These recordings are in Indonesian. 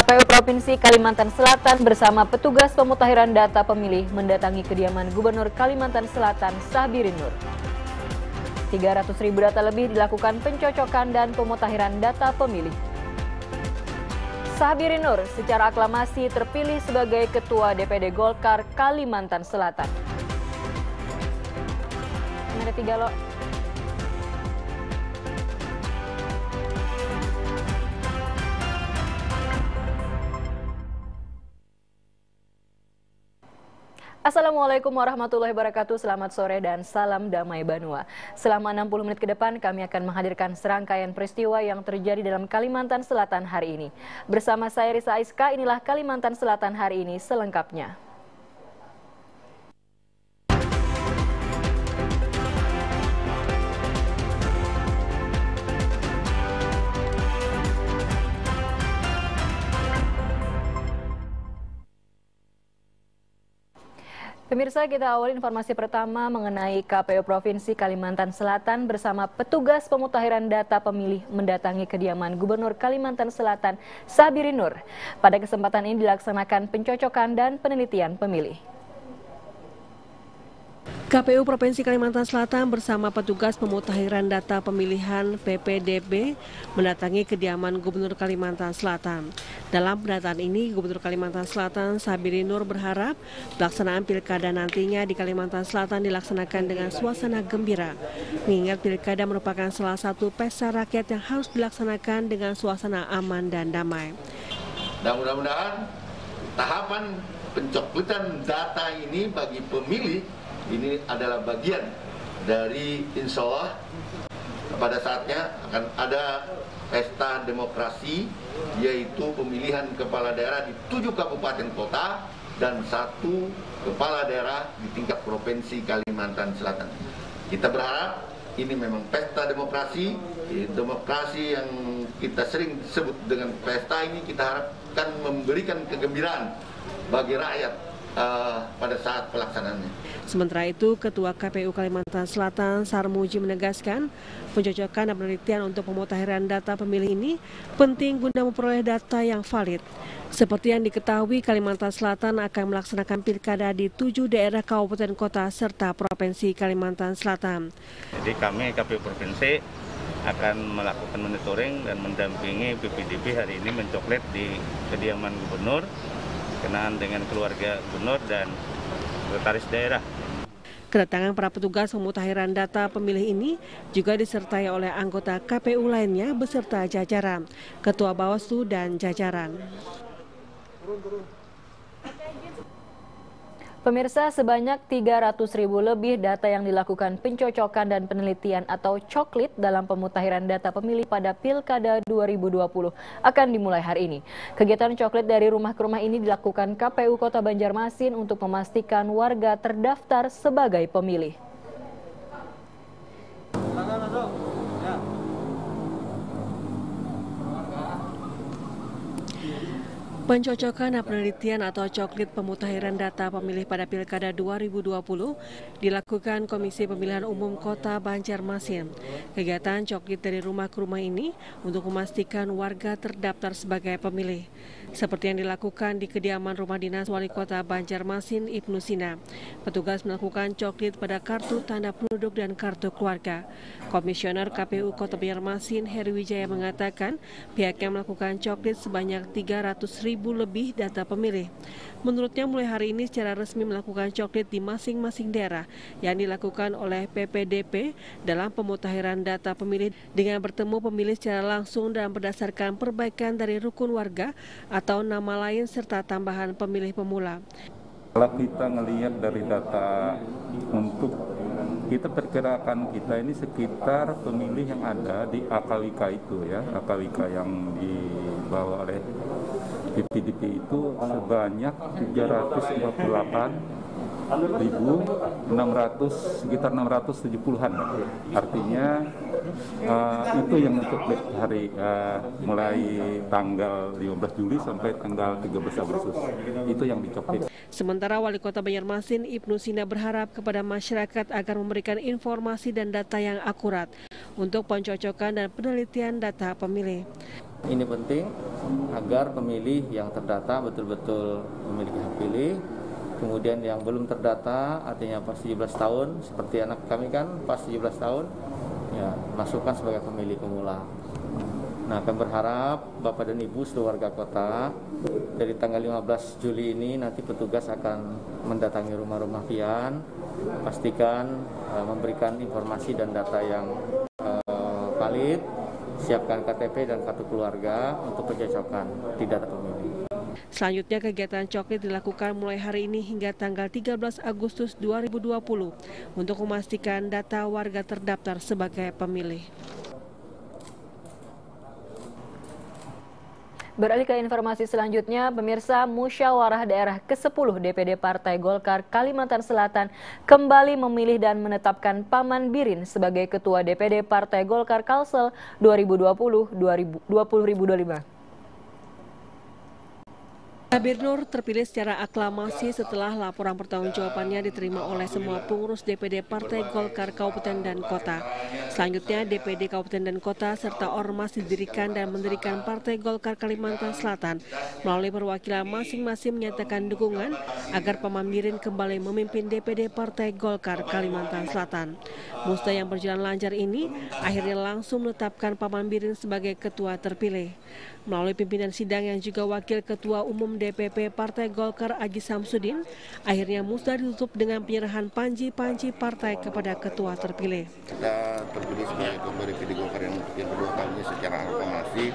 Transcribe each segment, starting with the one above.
KPU Provinsi Kalimantan Selatan bersama petugas pemutahiran data pemilih mendatangi kediaman Gubernur Kalimantan Selatan Sabiri Nur. 300.000 data lebih dilakukan pencocokan dan pemutahiran data pemilih. Sabiri Nur secara aklamasi terpilih sebagai Ketua DPD Golkar Kalimantan Selatan. Ini ada 3 loh. Assalamualaikum warahmatullahi wabarakatuh, selamat sore dan salam damai Banua. Selama 60 menit ke depan kami akan menghadirkan serangkaian peristiwa yang terjadi dalam Kalimantan Selatan hari ini. Bersama saya Risa Aiska, inilah Kalimantan Selatan hari ini selengkapnya. Pemirsa, kita awali informasi pertama mengenai KPU Provinsi Kalimantan Selatan bersama petugas pemutahiran data pemilih mendatangi kediaman Gubernur Kalimantan Selatan Sabiri Nur. Pada kesempatan ini dilaksanakan pencocokan dan penelitian pemilih. KPU Provinsi Kalimantan Selatan bersama petugas pemutahiran data pemilihan PPDB mendatangi kediaman Gubernur Kalimantan Selatan. Dalam pendataan ini, Gubernur Kalimantan Selatan Sabiri Nur berharap pelaksanaan pilkada nantinya di Kalimantan Selatan dilaksanakan dengan suasana gembira, mengingat pilkada merupakan salah satu pesta rakyat yang harus dilaksanakan dengan suasana aman dan damai. Dan mudah-mudahan tahapan pencoblosan data ini bagi pemilih ini adalah bagian dari insya Allah pada saatnya akan ada pesta demokrasi, yaitu pemilihan kepala daerah di 7 kabupaten kota dan 1 kepala daerah di tingkat provinsi Kalimantan Selatan. Kita berharap ini memang pesta demokrasi, demokrasi yang kita sering sebut dengan pesta ini kita harapkan memberikan kegembiraan bagi rakyat pada saat pelaksanaannya. Sementara itu, Ketua KPU Kalimantan Selatan Sarmuji menegaskan pencocokan dan penelitian untuk pemutahiran data pemilih ini penting guna memperoleh data yang valid. Seperti yang diketahui, Kalimantan Selatan akan melaksanakan pilkada di 7 daerah kabupaten kota serta provinsi Kalimantan Selatan. Jadi kami KPU Provinsi akan melakukan monitoring dan mendampingi PPDB hari ini mencoklet di kediaman Gubernur kenaan dengan keluarga gubernur dan sekretaris daerah. Kedatangan para petugas pemutahiran data pemilih ini juga disertai oleh anggota KPU lainnya beserta jajaran, Ketua Bawaslu dan jajaran. Pemirsa, sebanyak 300.000 lebih data yang dilakukan pencocokan dan penelitian atau coklit dalam pemutahiran data pemilih pada Pilkada 2020 akan dimulai hari ini. Kegiatan coklit dari rumah ke rumah ini dilakukan KPU Kota Banjarmasin untuk memastikan warga terdaftar sebagai pemilih. Pencocokan dan penelitian atau coklit pemutahiran data pemilih pada Pilkada 2020 dilakukan Komisi Pemilihan Umum Kota Banjarmasin. Kegiatan coklit dari rumah ke rumah ini untuk memastikan warga terdaftar sebagai pemilih. Seperti yang dilakukan di kediaman rumah dinas Wali Kota Banjarmasin Ibnu Sina. Petugas melakukan coklit pada kartu tanda penduduk dan kartu keluarga. Komisioner KPU Kota Banjarmasin Heri Wijaya mengatakan pihaknya melakukan coklit sebanyak 300.000 lebih data pemilih. Menurutnya mulai hari ini secara resmi melakukan coklit di masing-masing daerah yang dilakukan oleh PPDB dalam pemutahiran data pemilih dengan bertemu pemilih secara langsung dan berdasarkan perbaikan dari rukun warga atau nama lain serta tambahan pemilih pemula. Kalau kita ngelihat dari data untuk kita perkirakan kita ini sekitar pemilih yang ada di AKWK itu ya, AKWK yang dibawa oleh PPDB itu sebanyak 348.600, sekitar 670-an. Artinya itu yang untuk hari mulai tanggal 15 Juli sampai tanggal 13 Agustus. Itu yang dicoklit. Sementara Wali Kota Banjarmasin Ibnu Sina berharap kepada masyarakat agar memberikan informasi dan data yang akurat untuk pencocokan dan penelitian data pemilih. Ini penting agar pemilih yang terdata betul-betul memiliki hak pilih. Kemudian yang belum terdata, artinya pas 17 tahun, seperti anak kami kan pas 17 tahun, ya masukkan sebagai pemilih pemula. Nah, kami berharap Bapak dan Ibu seluruh warga kota, dari tanggal 15 Juli ini nanti petugas akan mendatangi rumah-rumah pian, pastikan memberikan informasi dan data yang valid, siapkan KTP dan kartu keluarga untuk pencocokan di data pemilih. Selanjutnya kegiatan coklit dilakukan mulai hari ini hingga tanggal 13 Agustus 2020 untuk memastikan data warga terdaftar sebagai pemilih. Beralih ke informasi selanjutnya, pemirsa, Musyawarah Daerah ke-10 DPD Partai Golkar Kalimantan Selatan kembali memilih dan menetapkan Paman Birin sebagai Ketua DPD Partai Golkar Kalsel 2020-2025. Kabir Nur terpilih secara aklamasi setelah laporan pertanggungjawabannya diterima oleh semua pengurus DPD Partai Golkar Kabupaten dan Kota. Selanjutnya DPD Kabupaten dan Kota serta ormas didirikan dan mendirikan Partai Golkar Kalimantan Selatan melalui perwakilan masing-masing menyatakan dukungan agar Paman Birin kembali memimpin DPD Partai Golkar Kalimantan Selatan. Musda yang berjalan lancar ini akhirnya langsung menetapkan Paman Birin sebagai ketua terpilih. Melalui pimpinan sidang yang juga Wakil Ketua Umum DPP Partai Golkar Aji Samsudin, akhirnya musda ditutup dengan penyerahan panji-panji partai kepada ketua terpilih. Kita terpilih sebagai ketua DPD Golkar yang kedua kalinya secara aklamasi.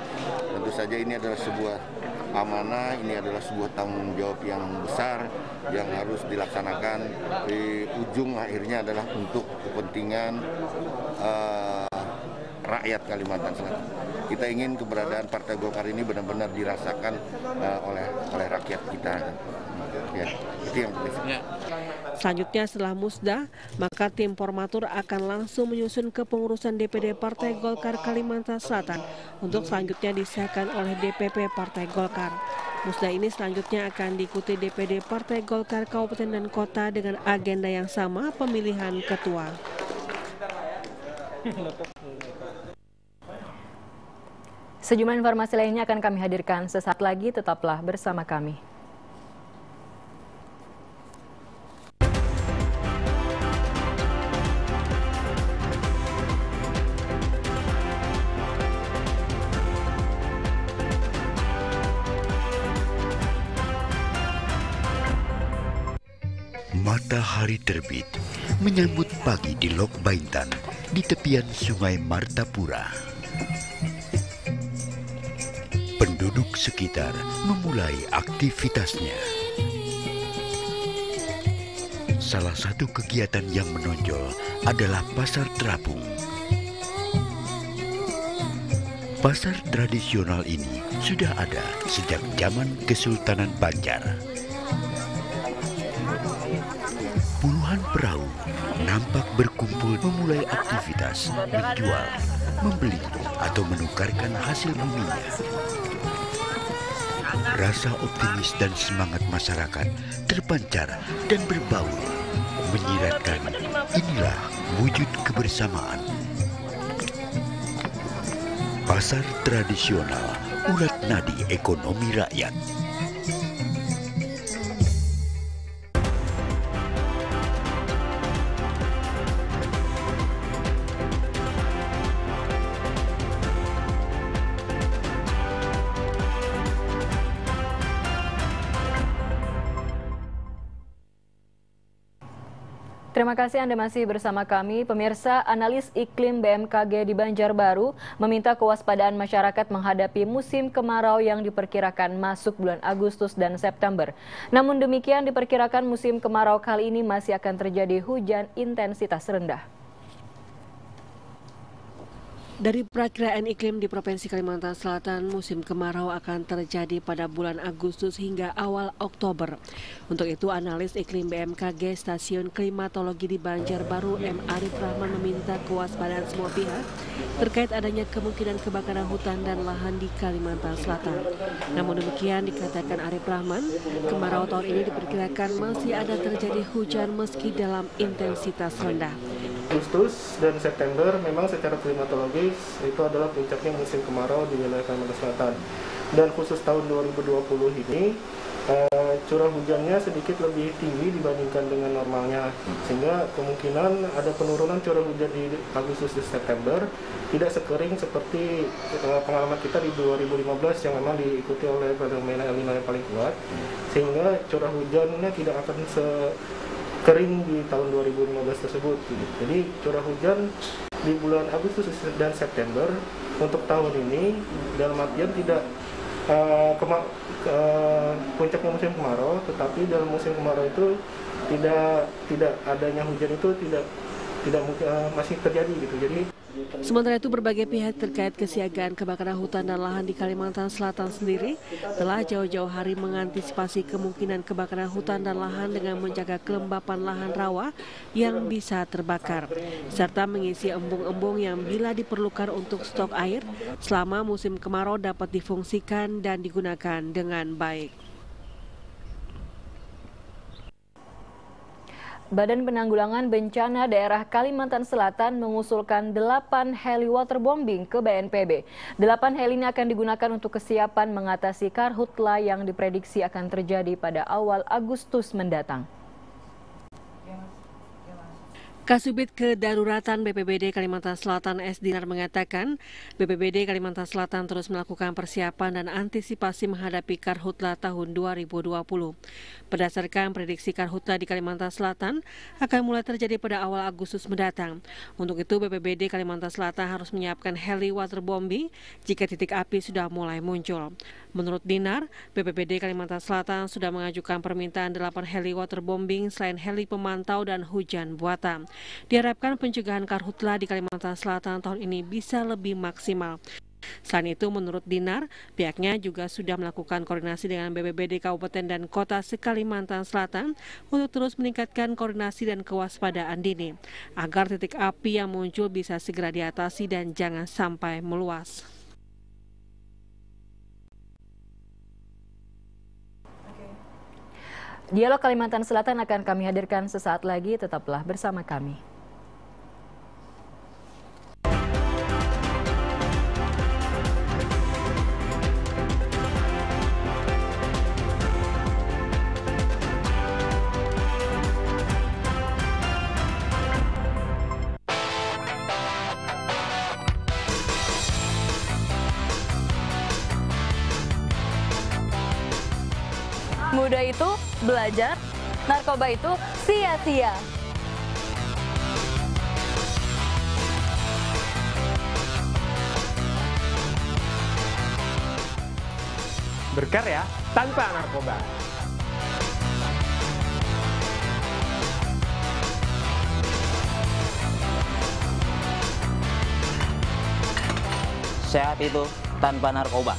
Tentu saja ini adalah sebuah amanah, ini adalah sebuah tanggung jawab yang besar yang harus dilaksanakan. Di ujung akhirnya adalah untuk kepentingan rakyat Kalimantan Selatan. Kita ingin keberadaan Partai Golkar ini benar-benar dirasakan oleh rakyat kita. Ya, itu yang penting. Selanjutnya setelah musda, maka tim formatur akan langsung menyusun kepengurusan DPD Partai Golkar Kalimantan Selatan untuk selanjutnya disahkan oleh DPP Partai Golkar. Musda ini selanjutnya akan diikuti DPD Partai Golkar Kabupaten dan Kota dengan agenda yang sama, pemilihan ketua. Sejumlah informasi lainnya akan kami hadirkan sesaat lagi, tetaplah bersama kami. Matahari terbit menyambut pagi di Lok Baintan di tepian Sungai Martapura. Penduduk sekitar memulai aktivitasnya. Salah satu kegiatan yang menonjol adalah pasar terapung. Pasar tradisional ini sudah ada sejak zaman Kesultanan Banjar. Puluhan perahu nampak berkumpul memulai aktivitas menjual, membeli, atau menukarkan hasil buminya. Rasa optimis dan semangat masyarakat terpancar dan berbaur, menyiratkan inilah wujud kebersamaan. Pasar tradisional, urat nadi ekonomi rakyat. Terima kasih Anda masih bersama kami. Pemirsa, analis iklim BMKG di Banjarbaru meminta kewaspadaan masyarakat menghadapi musim kemarau yang diperkirakan masuk bulan Agustus dan September. Namun demikian, diperkirakan musim kemarau kali ini masih akan terjadi hujan intensitas rendah. Dari perakiraan iklim di Provinsi Kalimantan Selatan, musim kemarau akan terjadi pada bulan Agustus hingga awal Oktober. Untuk itu, analis iklim BMKG Stasiun Klimatologi di Banjarbaru, M. Arif Rahman, meminta kewaspadaan semua pihak terkait adanya kemungkinan kebakaran hutan dan lahan di Kalimantan Selatan. Namun demikian, dikatakan Arif Rahman, kemarau tahun ini diperkirakan masih ada terjadi hujan meski dalam intensitas rendah. Agustus dan September memang secara klimatologis itu adalah puncaknya musim kemarau di wilayah Kalimantan Selatan. Dan khusus tahun 2020 ini curah hujannya sedikit lebih tinggi dibandingkan dengan normalnya, sehingga kemungkinan ada penurunan curah hujan di Agustus dan September, tidak sekering seperti pengalaman kita di 2015 yang memang diikuti oleh fenomena El Nino yang paling kuat, sehingga curah hujannya tidak akan kering di tahun 2015 tersebut. Jadi curah hujan di bulan Agustus dan September untuk tahun ini dalam artian tidak puncaknya musim kemarau, tetapi dalam musim kemarau itu tidak adanya hujan itu tidak masih terjadi gitu. Jadi sementara itu, berbagai pihak terkait kesiagaan kebakaran hutan dan lahan di Kalimantan Selatan sendiri telah jauh-jauh hari mengantisipasi kemungkinan kebakaran hutan dan lahan dengan menjaga kelembapan lahan rawa yang bisa terbakar, serta mengisi embung-embung yang bila diperlukan untuk stok air selama musim kemarau dapat difungsikan dan digunakan dengan baik. Badan Penanggulangan Bencana Daerah Kalimantan Selatan mengusulkan 8 heli waterbombing ke BNPB. 8 heli ini akan digunakan untuk kesiapan mengatasi karhutla yang diprediksi akan terjadi pada awal Agustus mendatang. Kasubit Kedaruratan BPBD Kalimantan Selatan S. Dinar mengatakan, BPBD Kalimantan Selatan terus melakukan persiapan dan antisipasi menghadapi karhutla tahun 2020. Berdasarkan prediksi karhutla di Kalimantan Selatan akan mulai terjadi pada awal Agustus mendatang. Untuk itu, BPBD Kalimantan Selatan harus menyiapkan heli waterbombing jika titik api sudah mulai muncul. Menurut Dinar, BPBD Kalimantan Selatan sudah mengajukan permintaan 8 heli waterbombing selain heli pemantau dan hujan buatan. Diharapkan pencegahan karhutla di Kalimantan Selatan tahun ini bisa lebih maksimal. Selain itu, menurut Dinar, pihaknya juga sudah melakukan koordinasi dengan BPBD Kabupaten dan Kota se-Kalimantan Selatan untuk terus meningkatkan koordinasi dan kewaspadaan dini, agar titik api yang muncul bisa segera diatasi dan jangan sampai meluas. Dialog Kalimantan Selatan akan kami hadirkan sesaat lagi, tetaplah bersama kami. Muda itu belajar, narkoba itu sia-sia. Berkarya tanpa narkoba. Sehat itu tanpa narkoba.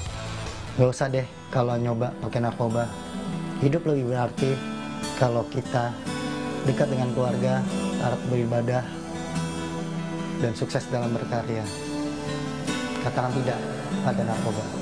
Gak usah deh kalau nyoba pakai narkoba. Hidup lebih berarti kalau kita dekat dengan keluarga, taat beribadah, dan sukses dalam berkarya. Katakan tidak pada narkoba.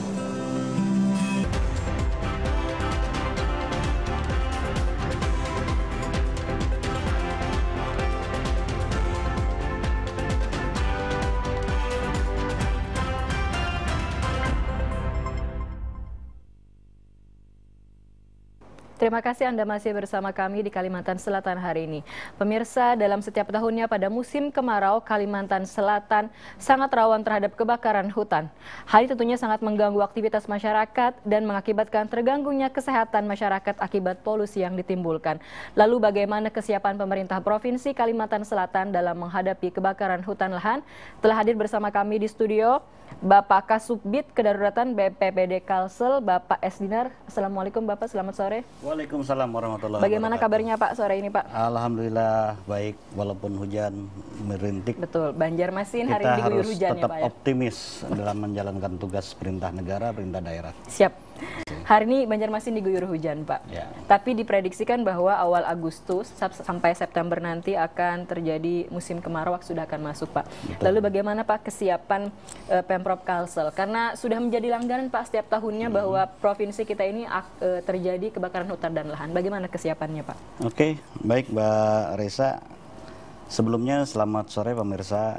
Terima kasih Anda masih bersama kami di Kalimantan Selatan hari ini. Pemirsa, dalam setiap tahunnya pada musim kemarau, Kalimantan Selatan sangat rawan terhadap kebakaran hutan. Hal ini tentunya sangat mengganggu aktivitas masyarakat dan mengakibatkan terganggunya kesehatan masyarakat akibat polusi yang ditimbulkan. Lalu bagaimana kesiapan pemerintah Provinsi Kalimantan Selatan dalam menghadapi kebakaran hutan lahan? Telah hadir bersama kami di studio Bapak Kasubit Kedaruratan BPBD Kalsel, Bapak S. Dinar. Assalamualaikum Bapak, selamat sore. Waalaikumsalam warahmatullahi wabarakatuh. Bagaimana kabarnya Pak sore ini Pak? Alhamdulillah baik, walaupun hujan merintik. Betul, Banjarmasin hari ini diguyur hujan ya Pak. Kita harus tetap optimis dalam menjalankan tugas perintah negara, perintah daerah. Siap. Hari ini Banjarmasin diguyur hujan Pak. Ya. Tapi diprediksikan bahwa awal Agustus sampai September nanti akan terjadi musim kemarau sudah akan masuk Pak. Betul. Lalu bagaimana Pak kesiapan Pemprov Kalsel? Karena sudah menjadi langganan Pak setiap tahunnya bahwa provinsi kita ini terjadi kebakaran hutan dan lahan. Bagaimana kesiapannya Pak? Oke, baik Mbak Reza. Sebelumnya selamat sore pemirsa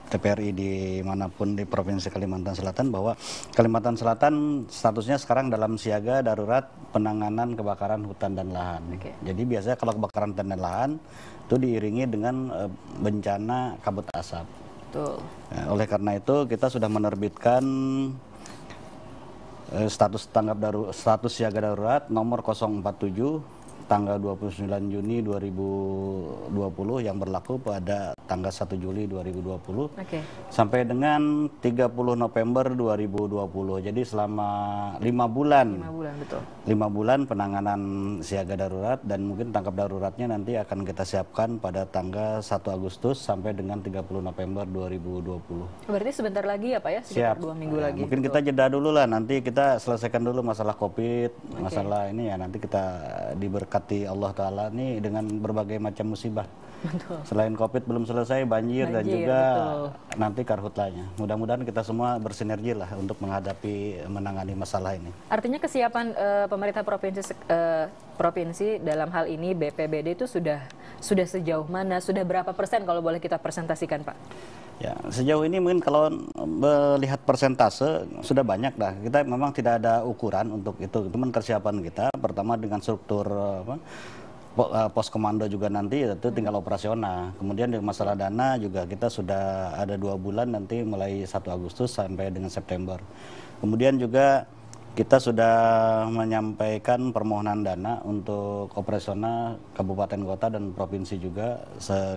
TPRI dimanapun di Provinsi Kalimantan Selatan, bahwa Kalimantan Selatan statusnya sekarang dalam siaga darurat penanganan kebakaran hutan dan lahan. Jadi biasanya kalau kebakaran hutan dan lahan itu diiringi dengan bencana kabut asap. Betul. Nah, oleh karena itu kita sudah menerbitkan status siaga darurat nomor 047 tanggal 29 Juni 2020 yang berlaku pada tanggal 1 Juli 2020 sampai dengan 30 November 2020. Jadi selama 5 bulan. 5 bulan penanganan siaga darurat, dan mungkin tanggap daruratnya nanti akan kita siapkan pada tanggal 1 Agustus sampai dengan 30 November 2020. Berarti sebentar lagi ya Pak ya, sekitar 2 minggu lagi. Mungkin kita jeda dulu lah, nanti kita selesaikan dulu masalah COVID, masalah ini ya, nanti kita diberkati Allah Ta'ala nih dengan berbagai macam musibah. Betul. Selain COVID belum selesai, banjir dan juga nanti karhutlanya. Mudah-mudahan kita semua bersinergi lah untuk menangani masalah ini. Artinya kesiapan pemerintah provinsi dalam hal ini BPBD itu sudah sejauh mana, sudah berapa persen kalau boleh kita presentasikan Pak? Ya, sejauh ini mungkin kalau melihat persentase sudah banyak dah. Kita memang tidak ada ukuran untuk itu. Cuman kesiapan kita pertama dengan struktur pos komando juga nanti itu tinggal operasional. Kemudian di masalah dana juga kita sudah ada 2 bulan nanti mulai 1 Agustus sampai dengan September. Kemudian juga kita sudah menyampaikan permohonan dana untuk operasional kabupaten kota dan provinsi juga,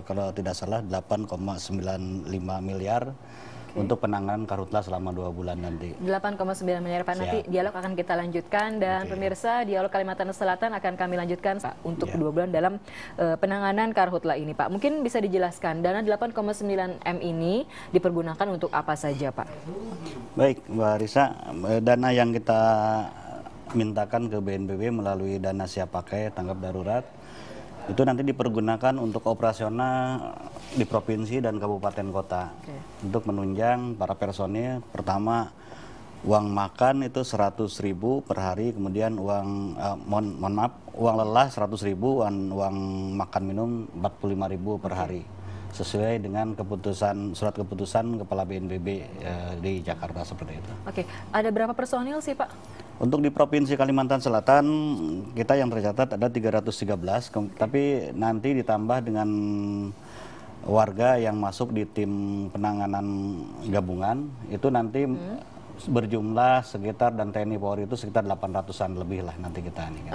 kalau tidak salah 8,95 miliar untuk penanganan karhutla selama 2 bulan nanti. 8,9 miliar Pak. Nanti dialog akan kita lanjutkan, dan pemirsa Dialog Kalimantan Selatan akan kami lanjutkan Pak untuk 2 bulan dalam penanganan karhutla ini Pak. Mungkin bisa dijelaskan dana 8,9 M ini dipergunakan untuk apa saja Pak? Baik Mbak Risa, dana yang kita mintakan ke BNPB melalui dana siap pakai tanggap darurat itu nanti dipergunakan untuk operasional di provinsi dan kabupaten kota untuk menunjang para personil. Pertama, uang makan itu 100.000 per hari, kemudian uang uang lelah 100.000, uang makan minum 45.000 per hari, sesuai dengan surat keputusan Kepala BNPB di Jakarta seperti itu. Ada berapa personil sih Pak? Untuk di Provinsi Kalimantan Selatan kita yang tercatat ada 313, tapi nanti ditambah dengan warga yang masuk di tim penanganan gabungan itu nanti berjumlah sekitar, dan TNI Polri itu sekitar 800-an lebih lah nanti kita ini.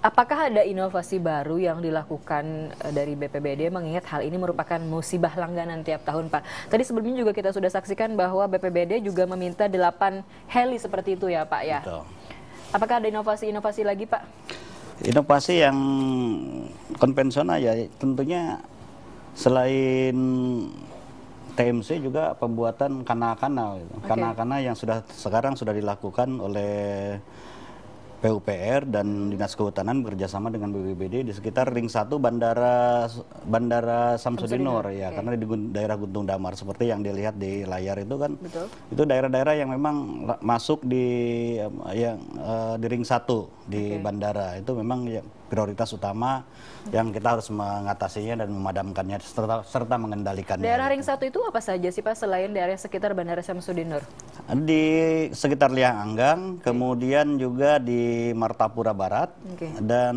Apakah ada inovasi baru yang dilakukan dari BPBD mengingat hal ini merupakan musibah langganan tiap tahun Pak? Tadi sebelumnya juga kita sudah saksikan bahwa BPBD juga meminta 8 heli seperti itu ya Pak ya? Betul. Apakah ada inovasi-inovasi lagi Pak? Inovasi yang konvensional ya tentunya selain TMC juga pembuatan kana-kana. Kana-kana yang sekarang sudah dilakukan oleh PUPR dan Dinas Kehutanan bekerjasama dengan BPBD di sekitar Ring 1 Bandara Samsudin Nur ya, karena di daerah Guntung Damar seperti yang dilihat di layar itu kan. Itu daerah-daerah yang memang masuk di Ring 1 di bandara, itu memang prioritas utama yang kita harus mengatasinya dan memadamkannya serta mengendalikannya. Daerah Ring 1 itu apa saja sih Pak selain daerah sekitar Bandara Samsudin Nur? Di sekitar Liang Anggang, kemudian juga di Martapura Barat dan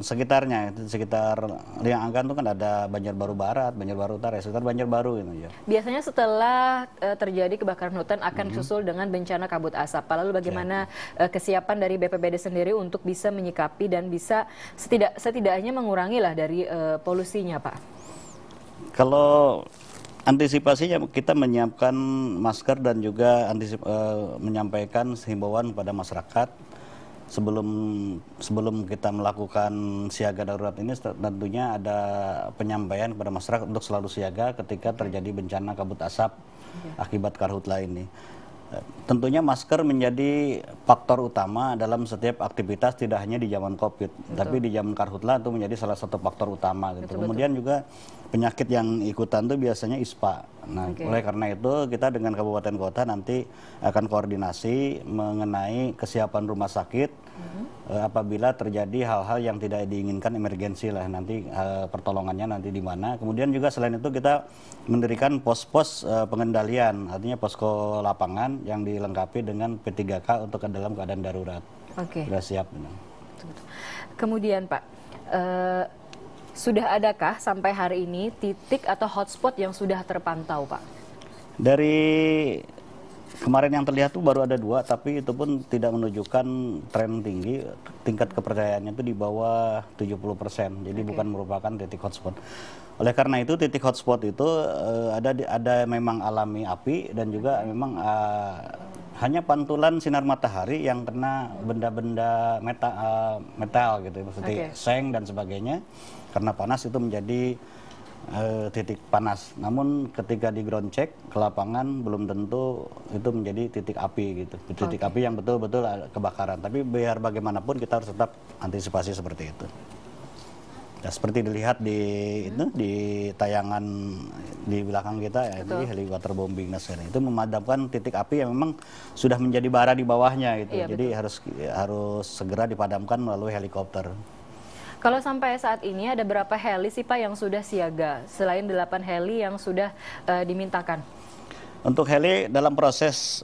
sekitarnya. Sekitar Liang Anggang itu kan ada Banjarbaru Barat, Banjarbaru Utara, sekitar Banjarbaru itu ya. Biasanya setelah terjadi kebakaran hutan akan disusul dengan bencana kabut asap. Lalu bagaimana kesiapan dari BPBD sendiri untuk bisa menyikapi dan bisa setidaknya mengurangi lah dari polusinya Pak? Kalau antisipasinya kita menyiapkan masker dan juga menyampaikan himbauan kepada masyarakat sebelum kita melakukan siaga darurat ini. Tentunya ada penyampaian kepada masyarakat untuk selalu siaga ketika terjadi bencana kabut asap akibat karhutla ini. Tentunya masker menjadi faktor utama dalam setiap aktivitas, tidak hanya di zaman COVID, tapi di zaman karhutla itu menjadi salah satu faktor utama gitu. Kemudian juga penyakit yang ikutan tuh biasanya ISPA. Nah, oleh karena itu kita dengan kabupaten kota nanti akan koordinasi mengenai kesiapan rumah sakit apabila terjadi hal-hal yang tidak diinginkan, emergensi lah, nanti pertolongannya nanti di mana. Kemudian juga selain itu kita mendirikan pos-pos pengendalian, artinya posko lapangan yang dilengkapi dengan P3K untuk dalam keadaan darurat. Sudah siap. Kemudian Pak, sudah adakah sampai hari ini titik atau hotspot yang sudah terpantau, Pak? Dari kemarin yang terlihat tuh baru ada 2, tapi itu pun tidak menunjukkan tren tinggi. Tingkat kepercayaannya itu di bawah 70%, jadi bukan merupakan titik hotspot. Oleh karena itu titik hotspot itu ada memang alami api dan juga memang hanya pantulan sinar matahari yang kena benda-benda metal gitu, seperti seng dan sebagainya. Karena panas itu menjadi titik panas. Namun ketika di ground check ke lapangan belum tentu itu menjadi titik api gitu. Titik api yang betul-betul kebakaran. Tapi biar bagaimanapun kita harus tetap antisipasi seperti itu. Ya, seperti dilihat di tayangan di belakang kita ya, ini helikopter bombing itu memadamkan titik api yang memang sudah menjadi bara di bawahnya gitu. Jadi harus segera dipadamkan melalui helikopter. Kalau sampai saat ini ada berapa heli sih Pak yang sudah siaga selain 8 heli yang sudah dimintakan? Untuk heli dalam proses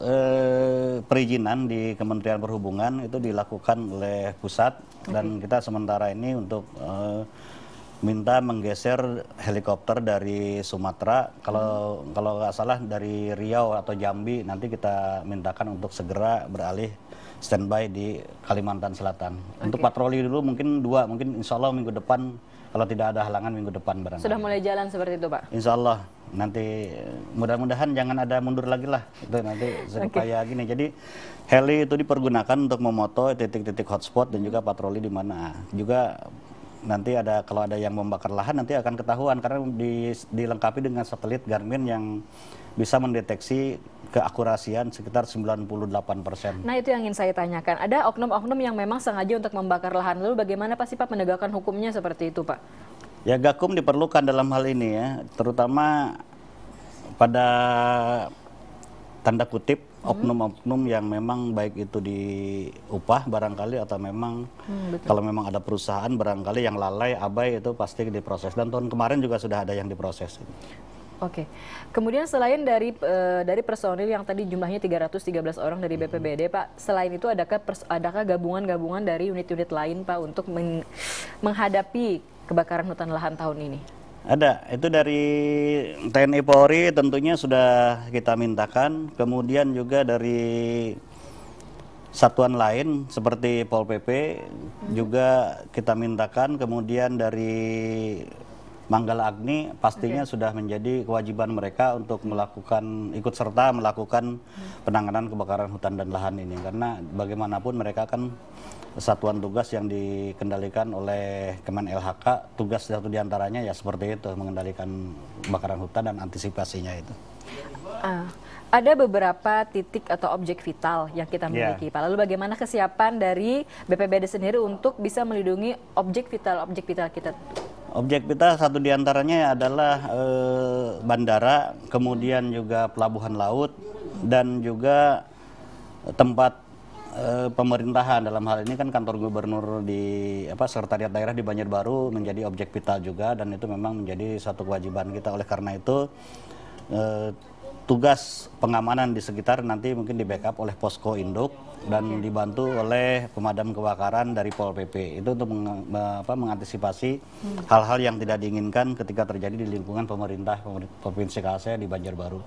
perizinan di Kementerian Perhubungan itu dilakukan oleh pusat dan kita sementara ini untuk minta menggeser helikopter dari Sumatera, kalau nggak salah dari Riau atau Jambi, nanti kita mintakan untuk segera beralih standby di Kalimantan Selatan. Untuk patroli dulu mungkin 2, mungkin insya Allah minggu depan, kalau tidak ada halangan minggu depan barangkali. Sudah mulai jalan seperti itu Pak? Insya Allah, nanti mudah-mudahan jangan ada mundur lagi lah, itu nanti supaya gini. Jadi heli itu dipergunakan untuk memoto titik-titik hotspot dan juga patroli di mana. Juga nanti kalau ada yang membakar lahan nanti akan ketahuan karena dilengkapi dengan satelit Garmin yang bisa mendeteksi keakurasian sekitar 98%. Nah itu yang ingin saya tanyakan, ada oknum-oknum yang memang sengaja untuk membakar lahan, lalu bagaimana Pak sih Pak menegakkan hukumnya seperti itu Pak? Ya Gakum diperlukan dalam hal ini ya, terutama pada tanda kutip oknum-oknum yang memang baik itu diupah barangkali atau memang kalau memang ada perusahaan barangkali yang lalai, abai, itu pasti diproses, dan tahun kemarin juga sudah ada yang diproses. Kemudian selain dari personil yang tadi jumlahnya 313 orang dari BPBD Pak, selain itu adakah gabungan-gabungan dari unit-unit lain Pak untuk menghadapi kebakaran hutan lahan tahun ini? Ada, itu dari TNI Polri tentunya sudah kita mintakan, kemudian juga dari satuan lain seperti Pol PP juga kita mintakan, kemudian dari Manggala Agni pastinya sudah menjadi kewajiban mereka untuk ikut serta melakukan penanganan kebakaran hutan dan lahan ini, karena bagaimanapun mereka kan satuan tugas yang dikendalikan oleh Kemen LHK, tugas satu diantaranya ya seperti itu, mengendalikan kebakaran hutan dan antisipasinya itu. Ada beberapa titik atau objek vital yang kita miliki Pak, lalu bagaimana kesiapan dari BPBD sendiri untuk bisa melindungi objek vital kita? Objek vital satu diantaranya adalah bandara, kemudian juga pelabuhan laut, dan juga tempat pemerintahan. Dalam hal ini kan kantor gubernur di sekretariat daerah di Banjarbaru menjadi objek vital juga, dan itu memang menjadi satu kewajiban kita. Oleh karena itu tugas pengamanan di sekitar nanti mungkin di backup oleh posko induk dan dibantu oleh pemadam kebakaran dari Pol PP. Itu untuk mengantisipasi hal-hal yang tidak diinginkan ketika terjadi di lingkungan pemerintah Provinsi Kalsel di Banjarbaru.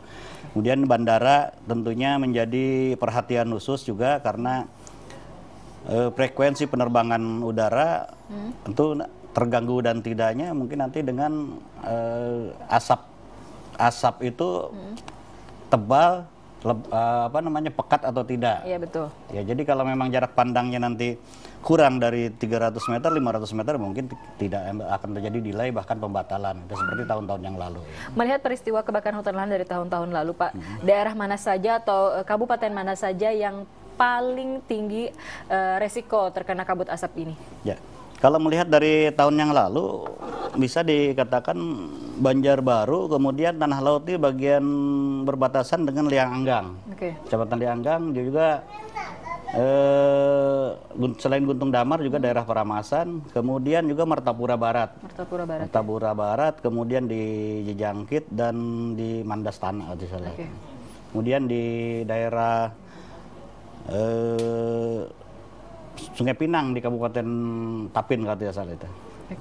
Kemudian bandara tentunya menjadi perhatian khusus juga karena frekuensi penerbangan udara tentu terganggu dan tidaknya mungkin nanti dengan asap itu tebal, pekat atau tidak. Iya betul. Ya, jadi kalau memang jarak pandangnya nanti kurang dari 300 meter, 500 meter mungkin tidak akan terjadi delay bahkan pembatalan. Itu seperti tahun-tahun yang lalu. Melihat peristiwa kebakaran hutan lahan dari tahun-tahun lalu Pak, daerah mana saja atau kabupaten mana saja yang paling tinggi resiko terkena kabut asap ini? Ya, kalau melihat dari tahun yang lalu bisa dikatakan Banjarbaru, kemudian Tanah Laut ini bagian berbatasan dengan Lianganggang. Kecamatan Lianganggang juga selain Guntung Damar juga daerah Paramasan, kemudian juga Martapura Barat. Martapura Barat, kemudian di Jejangkit dan di Mandastana. Kemudian di daerah Sungai Pinang di Kabupaten Tapin kalau tidak salah itu.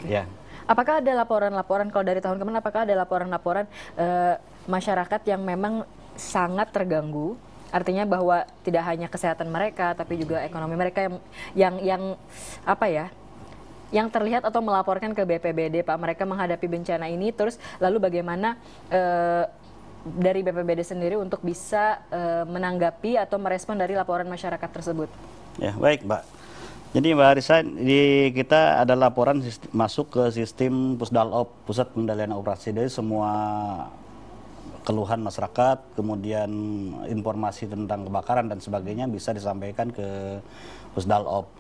Ya. Apakah ada laporan-laporan kalau dari tahun kemarin, apakah ada laporan-laporan masyarakat yang memang sangat terganggu? Artinya bahwa tidak hanya kesehatan mereka, tapi juga ekonomi mereka yang apa ya, yang terlihat atau melaporkan ke BPBD, Pak, mereka menghadapi bencana ini, terus lalu bagaimana dari BPBD sendiri untuk bisa menanggapi atau merespon dari laporan masyarakat tersebut? Ya, baik, Mbak. Jadi Mbak Arisa, kita ada laporan masuk ke sistem Pusdalop, Pusat Pengendalian Operasi, dari semua keluhan masyarakat, kemudian informasi tentang kebakaran dan sebagainya bisa disampaikan ke Pusdalop.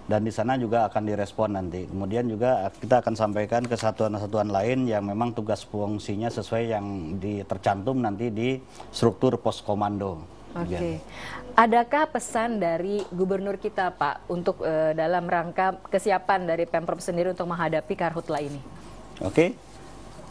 Dan di sana juga akan direspon nanti. Kemudian juga kita akan sampaikan ke satuan-satuan lain yang memang tugas fungsinya sesuai yang tercantum nanti di struktur poskomando. Oke. Adakah pesan dari gubernur kita, Pak, untuk dalam rangka kesiapan dari Pemprov sendiri untuk menghadapi karhutla ini? Oke.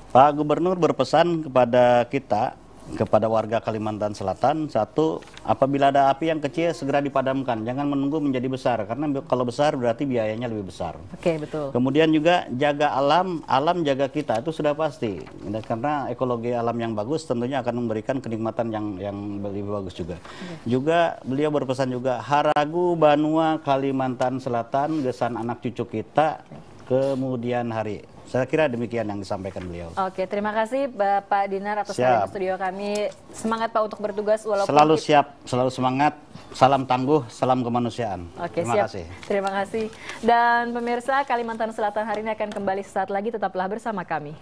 Pak Gubernur berpesan kepada kita, kepada warga Kalimantan Selatan, satu, apabila ada api yang kecil segera dipadamkan, jangan menunggu menjadi besar, karena kalau besar berarti biayanya lebih besar. Oke, betul. Kemudian juga jaga alam, alam jaga kita, itu sudah pasti. Karena ekologi alam yang bagus tentunya akan memberikan kenikmatan yang lebih bagus juga. Juga beliau berpesan juga, haragu Banua Kalimantan Selatan, gesan anak cucu kita kemudian hari. Saya kira demikian yang disampaikan beliau. Oke, terima kasih Bapak Dinar atas hadir di studio kami. Semangat Pak untuk bertugas walaupun selalu siap, selalu semangat. Salam tangguh, salam kemanusiaan. Oke, terima siap. kasih. Terima kasih. Dan pemirsa, Kalimantan Selatan hari ini akan kembali sesaat lagi, tetaplah bersama kami.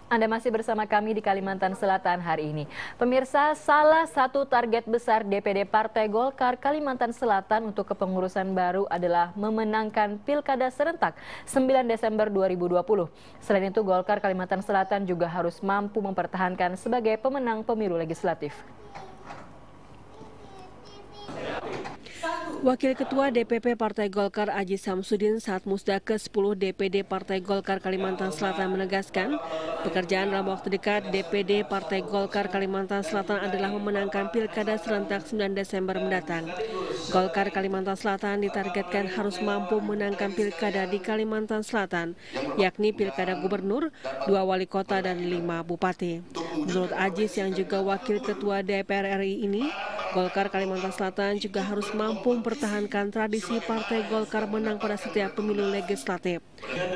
Anda masih bersama kami di Kalimantan Selatan hari ini. Pemirsa, salah satu target besar DPD Partai Golkar Kalimantan Selatan untuk kepengurusan baru adalah memenangkan Pilkada serentak 9 Desember 2020. Selain itu, Golkar Kalimantan Selatan juga harus mampu mempertahankan sebagai pemenang pemilu legislatif. Wakil Ketua DPP Partai Golkar Aji Samsudin saat Musda ke-10 DPD Partai Golkar Kalimantan Selatan menegaskan, pekerjaan dalam waktu dekat DPD Partai Golkar Kalimantan Selatan adalah memenangkan Pilkada serentak 9 Desember mendatang. Golkar Kalimantan Selatan ditargetkan harus mampu menangkan Pilkada di Kalimantan Selatan, yakni Pilkada Gubernur, 2 Wali Kota, dan 5 Bupati. Menurut Ajis yang juga Wakil Ketua DPR RI ini, Golkar Kalimantan Selatan juga harus mampu mempertahankan tradisi Partai Golkar menang pada setiap pemilu legislatif.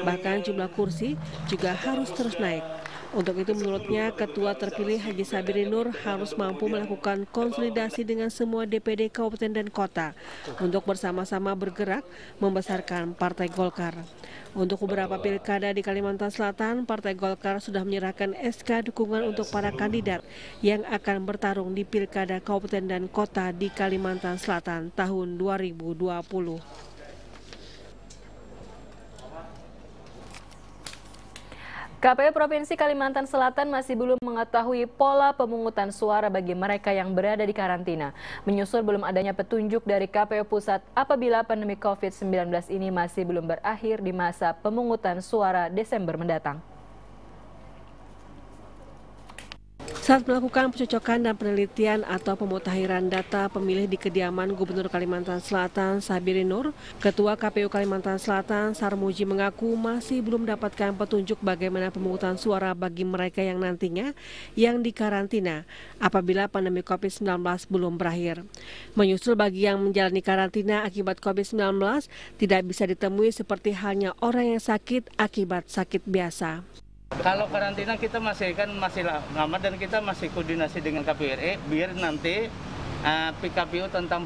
Bahkan jumlah kursi juga harus terus naik. Untuk itu menurutnya Ketua terpilih Haji Sabiri Nur harus mampu melakukan konsolidasi dengan semua DPD kabupaten dan kota untuk bersama-sama bergerak membesarkan Partai Golkar. Untuk beberapa pilkada di Kalimantan Selatan, Partai Golkar sudah menyerahkan SK dukungan untuk para kandidat yang akan bertarung di pilkada kabupaten dan kota di Kalimantan Selatan tahun 2020. KPU Provinsi Kalimantan Selatan masih belum mengetahui pola pemungutan suara bagi mereka yang berada di karantina. Menyusul belum adanya petunjuk dari KPU Pusat apabila pandemi COVID-19 ini masih belum berakhir di masa pemungutan suara Desember mendatang. Saat melakukan pencocokan dan penelitian atau pemutahiran data pemilih di kediaman Gubernur Kalimantan Selatan Sabiri Nur, Ketua KPU Kalimantan Selatan Sarmuji mengaku masih belum mendapatkan petunjuk bagaimana pemungutan suara bagi mereka yang nantinya yang dikarantina apabila pandemi COVID-19 belum berakhir. Menyusul bagi yang menjalani karantina akibat COVID-19 tidak bisa ditemui seperti halnya orang yang sakit akibat sakit biasa. Kalau karantina kita masih lama dan kita masih koordinasi dengan KPU RI biar nanti PKPU tentang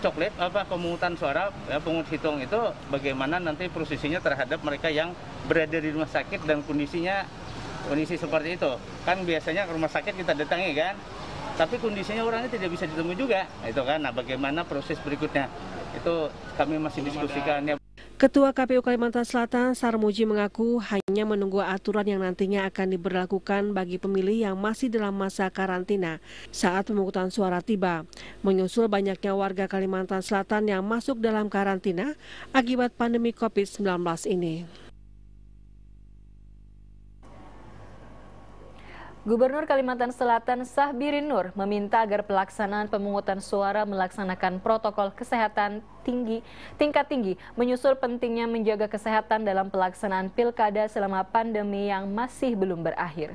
coklit pemungutan suara pengut hitung itu bagaimana nanti prosesinya terhadap mereka yang berada di rumah sakit dan kondisi seperti itu. Kan biasanya ke rumah sakit kita datangi kan, tapi kondisinya orangnya tidak bisa ditemui juga, itu kan. Nah, bagaimana proses berikutnya itu kami masih diskusikan. Ketua KPU Kalimantan Selatan Sarmuji mengaku hanya menunggu aturan yang nantinya akan diberlakukan bagi pemilih yang masih dalam masa karantina saat pemungutan suara tiba. Menyusul banyaknya warga Kalimantan Selatan yang masuk dalam karantina akibat pandemi COVID-19 ini. Gubernur Kalimantan Selatan Sabiri Nur meminta agar pelaksanaan pemungutan suara melaksanakan protokol kesehatan tingkat tinggi, menyusul pentingnya menjaga kesehatan dalam pelaksanaan pilkada selama pandemi yang masih belum berakhir.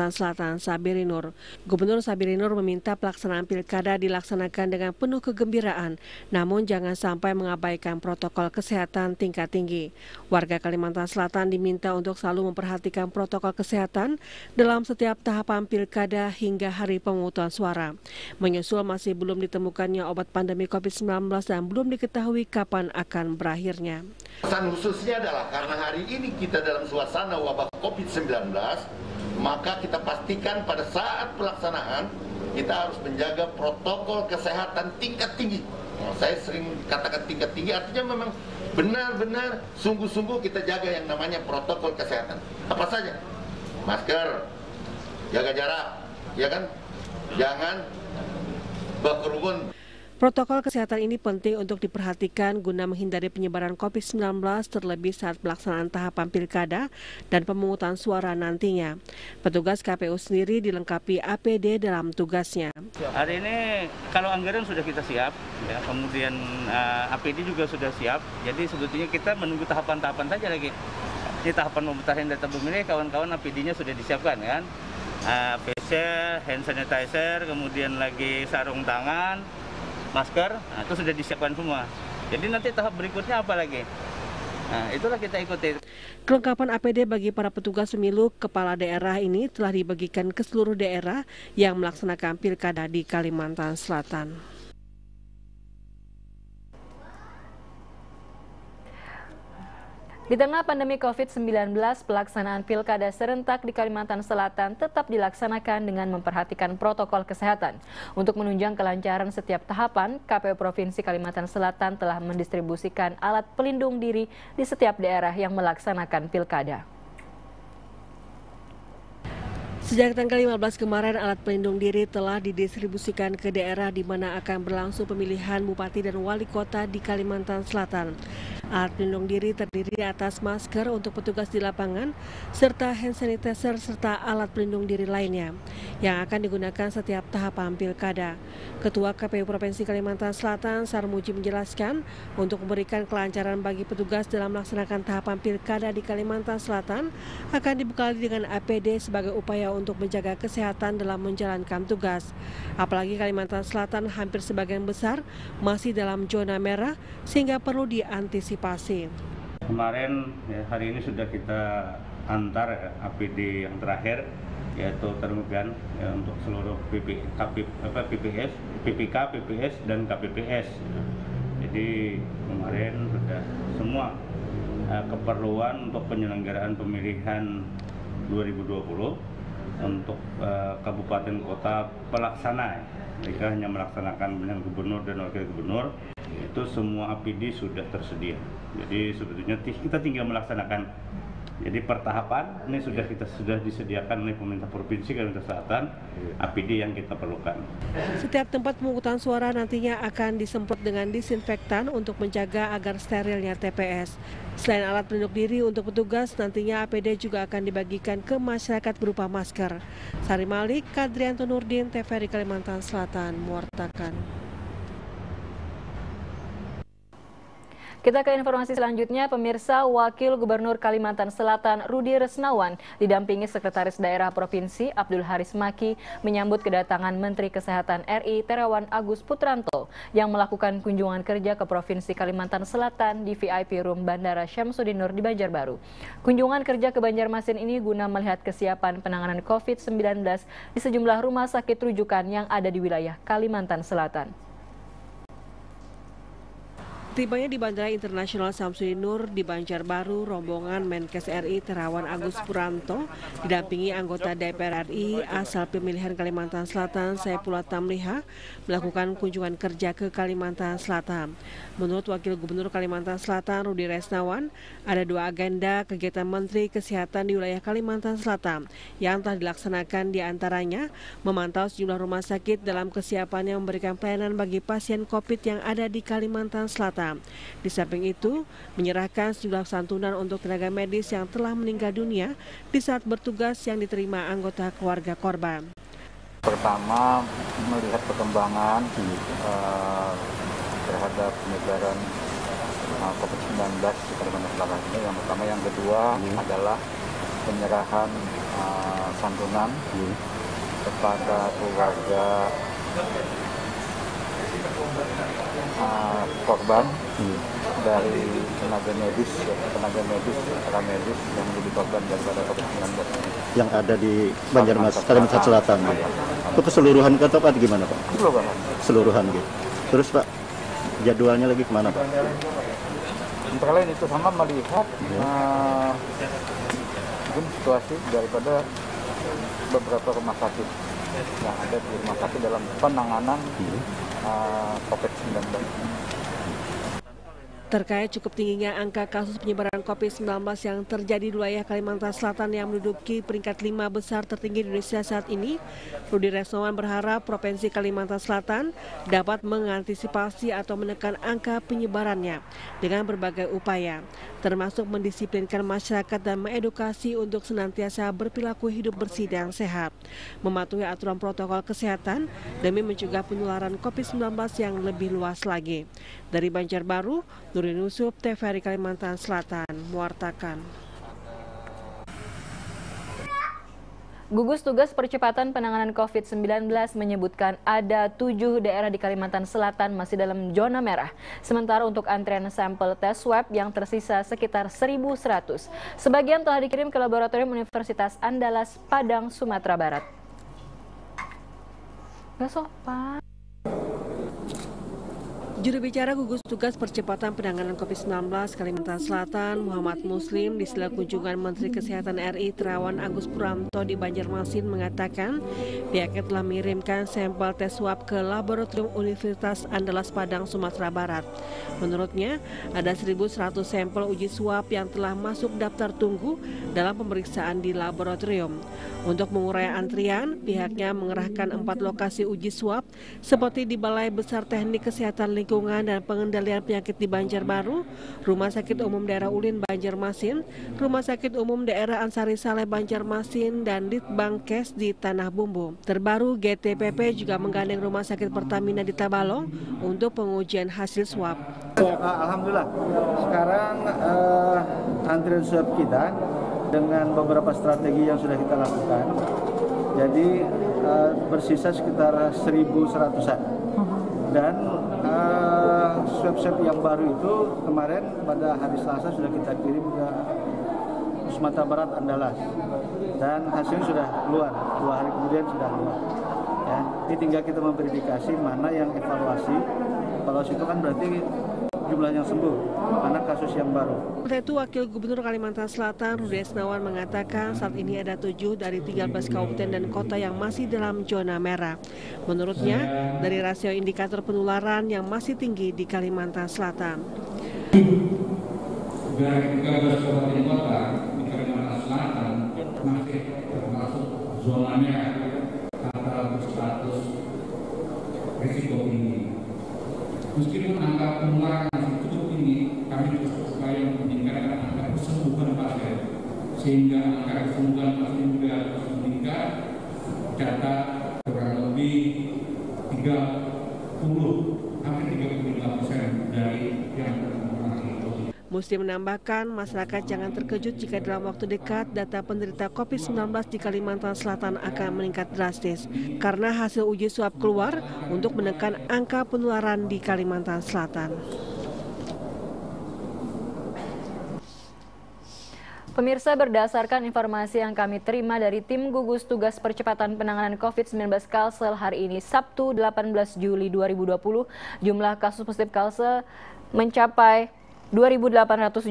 Selatan Sabiri Nur. Gubernur Sabiri Nur meminta pelaksanaan pilkada dilaksanakan dengan penuh kegembiraan, namun jangan sampai mengabaikan protokol kesehatan tingkat tinggi. Warga Kalimantan Selatan diminta untuk selalu memperhatikan protokol kesehatan dalam setiap tahapan pilkada hingga hari pemungutan suara. Menyusul masih belum ditemukannya obat pandemi COVID-19 dan belum diketahui kapan akan berakhirnya. Pesan khususnya adalah karena hari ini kita dalam suasana wabah COVID-19, maka kita pastikan pada saat pelaksanaan kita harus menjaga protokol kesehatan tingkat tinggi. Saya sering katakan tingkat tinggi artinya memang benar-benar sungguh-sungguh kita jaga yang namanya protokol kesehatan. Apa saja? Masker, jaga jarak, ya kan? Jangan berkerumun. Protokol kesehatan ini penting untuk diperhatikan guna menghindari penyebaran COVID-19 terlebih saat pelaksanaan tahapan pilkada dan pemungutan suara nantinya. Petugas KPU sendiri dilengkapi APD dalam tugasnya. Hari ini kalau anggaran sudah kita siap, ya, kemudian APD juga sudah siap, jadi sebetulnya kita menunggu tahapan-tahapan saja lagi. Di tahapan pemutahiran data pemilih, kawan-kawan APD-nya sudah disiapkan kan, face, hand sanitizer, kemudian lagi sarung tangan, masker, nah, itu sudah disiapkan semua. Jadi nanti tahap berikutnya apa lagi? Nah, itulah kita ikuti. Kelengkapan APD bagi para petugas pemilu kepala daerah ini telah dibagikan ke seluruh daerah yang melaksanakan pilkada di Kalimantan Selatan. Di tengah pandemi COVID-19, pelaksanaan pilkada serentak di Kalimantan Selatan tetap dilaksanakan dengan memperhatikan protokol kesehatan. Untuk menunjang kelancaran setiap tahapan, KPU Provinsi Kalimantan Selatan telah mendistribusikan alat pelindung diri di setiap daerah yang melaksanakan pilkada. Sejak tanggal 15 kemarin, alat pelindung diri telah didistribusikan ke daerah di mana akan berlangsung pemilihan bupati dan wali kota di Kalimantan Selatan. Alat pelindung diri terdiri atas masker untuk petugas di lapangan, serta hand sanitizer serta alat pelindung diri lainnya yang akan digunakan setiap tahapan pilkada. Ketua KPU Provinsi Kalimantan Selatan Sarmuji menjelaskan untuk memberikan kelancaran bagi petugas dalam melaksanakan tahapan pilkada di Kalimantan Selatan akan dibekali dengan APD sebagai upaya untuk menjaga kesehatan dalam menjalankan tugas. Apalagi Kalimantan Selatan hampir sebagian besar masih dalam zona merah sehingga perlu diantisipasi. Kemarin ya, hari ini sudah kita antar ya, APD yang terakhir yaitu termogan ya, untuk seluruh PPS, PPK, PPS dan KPPS. Jadi kemarin sudah semua keperluan untuk penyelenggaraan pemilihan 2020 untuk kabupaten kota pelaksana. Mereka hanya melaksanakan pemilihan gubernur dan wakil gubernur. Itu semua APD sudah tersedia. Jadi sebetulnya kita tinggal melaksanakan. Jadi pertahapan ini sudah disediakan oleh pemerintah provinsi Kalimantan Selatan, APD yang kita perlukan. Setiap tempat pemungutan suara nantinya akan disemprot dengan disinfektan untuk menjaga agar sterilnya TPS. Selain alat pelindung diri untuk petugas, nantinya APD juga akan dibagikan ke masyarakat berupa masker. Sari Malik, Kadrianto Nurdin, TVRI Kalimantan Selatan, mewartakan. Kita ke informasi selanjutnya, pemirsa. Wakil Gubernur Kalimantan Selatan Rudi Resnawan didampingi Sekretaris Daerah Provinsi Abdul Haris Maki menyambut kedatangan Menteri Kesehatan RI Terawan Agus Putranto yang melakukan kunjungan kerja ke Provinsi Kalimantan Selatan di VIP Room Bandara Syamsuddin Nur di Banjarbaru. Kunjungan kerja ke Banjarmasin ini guna melihat kesiapan penanganan COVID-19 di sejumlah rumah sakit rujukan yang ada di wilayah Kalimantan Selatan. Tibanya di Bandara Internasional Syamsuddin Nur di Banjarbaru, rombongan Menkes RI Terawan Agus Putranto didampingi anggota DPR RI asal pemilihan Kalimantan Selatan Saifullah Tamliha melakukan kunjungan kerja ke Kalimantan Selatan. Menurut Wakil Gubernur Kalimantan Selatan Rudi Resnawan, ada 2 agenda kegiatan Menteri Kesehatan di wilayah Kalimantan Selatan yang telah dilaksanakan, diantaranya memantau sejumlah rumah sakit dalam kesiapan yang memberikan pelayanan bagi pasien COVID yang ada di Kalimantan Selatan. Di samping itu, menyerahkan sejumlah santunan untuk tenaga medis yang telah meninggal dunia di saat bertugas yang diterima anggota keluarga korban. Pertama, melihat perkembangan terhadap penyebaran COVID-19 di Kalimantan Selatan ini. Yang pertama, yang kedua adalah penyerahan santunan kepada keluarga korban dari tenaga medis yang menjadi korban daripada COVID-19 yang ada di Banjarmasin, Kalimantan Selatan. Itu keseluruhan atau apa gimana Pak? Keseluruhan gitu. Terus Pak, jadwalnya lagi kemana Pak? Antara lain itu sama melihat mungkin situasi daripada beberapa rumah sakit yang ada di rumah sakit dalam penanganan COVID-19. Terkait cukup tingginya angka kasus penyebaran COVID-19 yang terjadi di wilayah Kalimantan Selatan yang menduduki peringkat 5 besar tertinggi di Indonesia saat ini, Rudi Resnawan berharap Provinsi Kalimantan Selatan dapat mengantisipasi atau menekan angka penyebarannya dengan berbagai upaya, termasuk mendisiplinkan masyarakat dan mengedukasi untuk senantiasa berperilaku hidup bersih dan sehat, mematuhi aturan protokol kesehatan demi mencegah penularan COVID-19 yang lebih luas lagi. Dari Banjarbaru, Nurin Yusuf, TVRI Kalimantan Selatan, mewartakan. Gugus Tugas Percepatan Penanganan COVID-19 menyebutkan ada 7 daerah di Kalimantan Selatan masih dalam zona merah. Sementara untuk antrean sampel tes swab yang tersisa sekitar 1.100. Sebagian telah dikirim ke laboratorium Universitas Andalas, Padang, Sumatera Barat. Besok, Pak. Juru bicara Gugus Tugas Percepatan Penanganan COVID-19 Kalimantan Selatan, Muhammad Muslim, di sela kunjungan Menteri Kesehatan RI Terawan Agus Putranto di Banjarmasin mengatakan pihaknya telah mengirimkan sampel tes swab ke laboratorium Universitas Andalas Padang, Sumatera Barat. Menurutnya, ada 1.100 sampel uji swab yang telah masuk daftar tunggu dalam pemeriksaan di laboratorium. Untuk mengurai antrian, pihaknya mengerahkan 4 lokasi uji swab seperti di Balai Besar Teknik Kesehatan Lingkungan dan Pengendalian Penyakit di Banjarbaru, Rumah Sakit Umum Daerah Ulin Banjarmasin, Rumah Sakit Umum Daerah Ansari Saleh Banjarmasin, dan Litbangkes di Tanah Bumbu. Terbaru, GTPP juga menggandeng Rumah Sakit Pertamina di Tabalong untuk pengujian hasil swab. Alhamdulillah, sekarang antrian swab kita dengan beberapa strategi yang sudah kita lakukan, jadi bersisa sekitar 1.100-an. Dan swab-swab yang baru itu kemarin pada hari Selasa sudah kita kirim ke Sumatera Barat Andalas, dan hasilnya sudah keluar, 2 hari kemudian sudah keluar. Ya, ini tinggal kita memverifikasi mana yang evaluasi itu kan berarti jumlah yang sembuh karena kasus yang baru. Sementara itu, Wakil Gubernur Kalimantan Selatan Rudi Esnawan mengatakan saat ini ada 7 dari 13 kabupaten dan kota yang masih dalam zona merah. Menurutnya, dari rasio indikator penularan yang masih tinggi di Kalimantan Selatan. Dari 13 kabupaten kota di Kalimantan Selatan masih termasuk zona merah atau berstatus risiko tinggi. Meskipun angka penularan masih cukup tinggi, kami terus berupaya meningkatkan angka kesembuhan pasien, sehingga angka kesembuhan pasien juga terus meningkat. Data kurang lebih 30 hampir 35% dari yang Musti menambahkan, masyarakat jangan terkejut jika dalam waktu dekat data penderita COVID-19 di Kalimantan Selatan akan meningkat drastis karena hasil uji swab keluar untuk menekan angka penularan di Kalimantan Selatan. Pemirsa, berdasarkan informasi yang kami terima dari tim gugus tugas percepatan penanganan COVID-19 Kalsel hari ini, Sabtu 18 Juli 2020, jumlah kasus positif Kalsel mencapai 4.829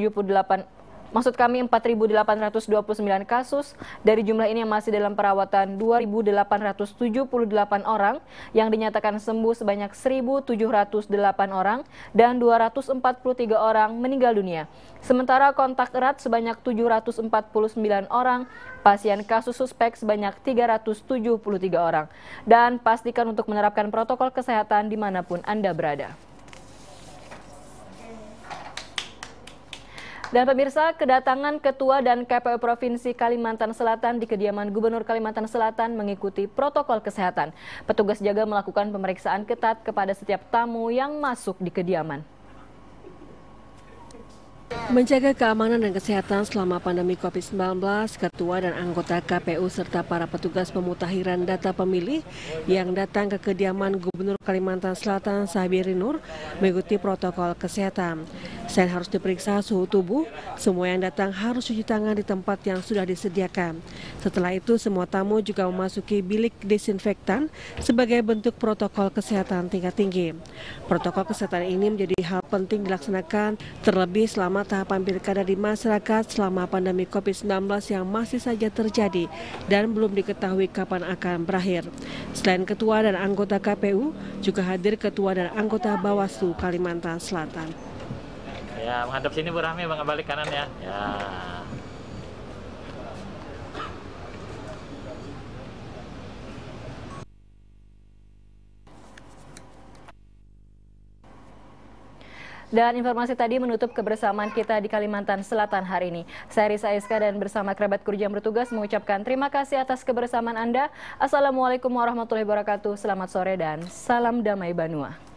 kasus. Dari jumlah ini yang masih dalam perawatan 2.878 orang, yang dinyatakan sembuh sebanyak 1.708 orang, dan 243 orang meninggal dunia. Sementara kontak erat sebanyak 749 orang, pasien kasus suspek sebanyak 373 orang. Dan pastikan untuk menerapkan protokol kesehatan dimanapun Anda berada. Dan pemirsa, kedatangan Ketua dan KPU Provinsi Kalimantan Selatan di kediaman Gubernur Kalimantan Selatan mengikuti protokol kesehatan. Petugas jaga melakukan pemeriksaan ketat kepada setiap tamu yang masuk di kediaman. Menjaga keamanan dan kesehatan selama pandemi COVID-19, Ketua dan anggota KPU serta para petugas pemutakhiran data pemilih yang datang ke kediaman Gubernur Kalimantan Selatan Sabiri Nur mengikuti protokol kesehatan. Selain harus diperiksa suhu tubuh, semua yang datang harus cuci tangan di tempat yang sudah disediakan. Setelah itu, semua tamu juga memasuki bilik desinfektan sebagai bentuk protokol kesehatan tingkat tinggi. Protokol kesehatan ini menjadi hal penting dilaksanakan terlebih selama tahapan pilkada di masyarakat selama pandemi COVID-19 yang masih saja terjadi dan belum diketahui kapan akan berakhir. Selain Ketua dan anggota KPU, juga hadir Ketua dan anggota Bawaslu Kalimantan Selatan. Ya, menghadap sini Bu Rahmi, Bang, balik kanan ya. Dan informasi tadi menutup kebersamaan kita di Kalimantan Selatan hari ini. Saya Risa Iska dan bersama kerabat kru yang bertugas mengucapkan terima kasih atas kebersamaan Anda. Assalamualaikum warahmatullahi wabarakatuh. Selamat sore dan salam damai Banua.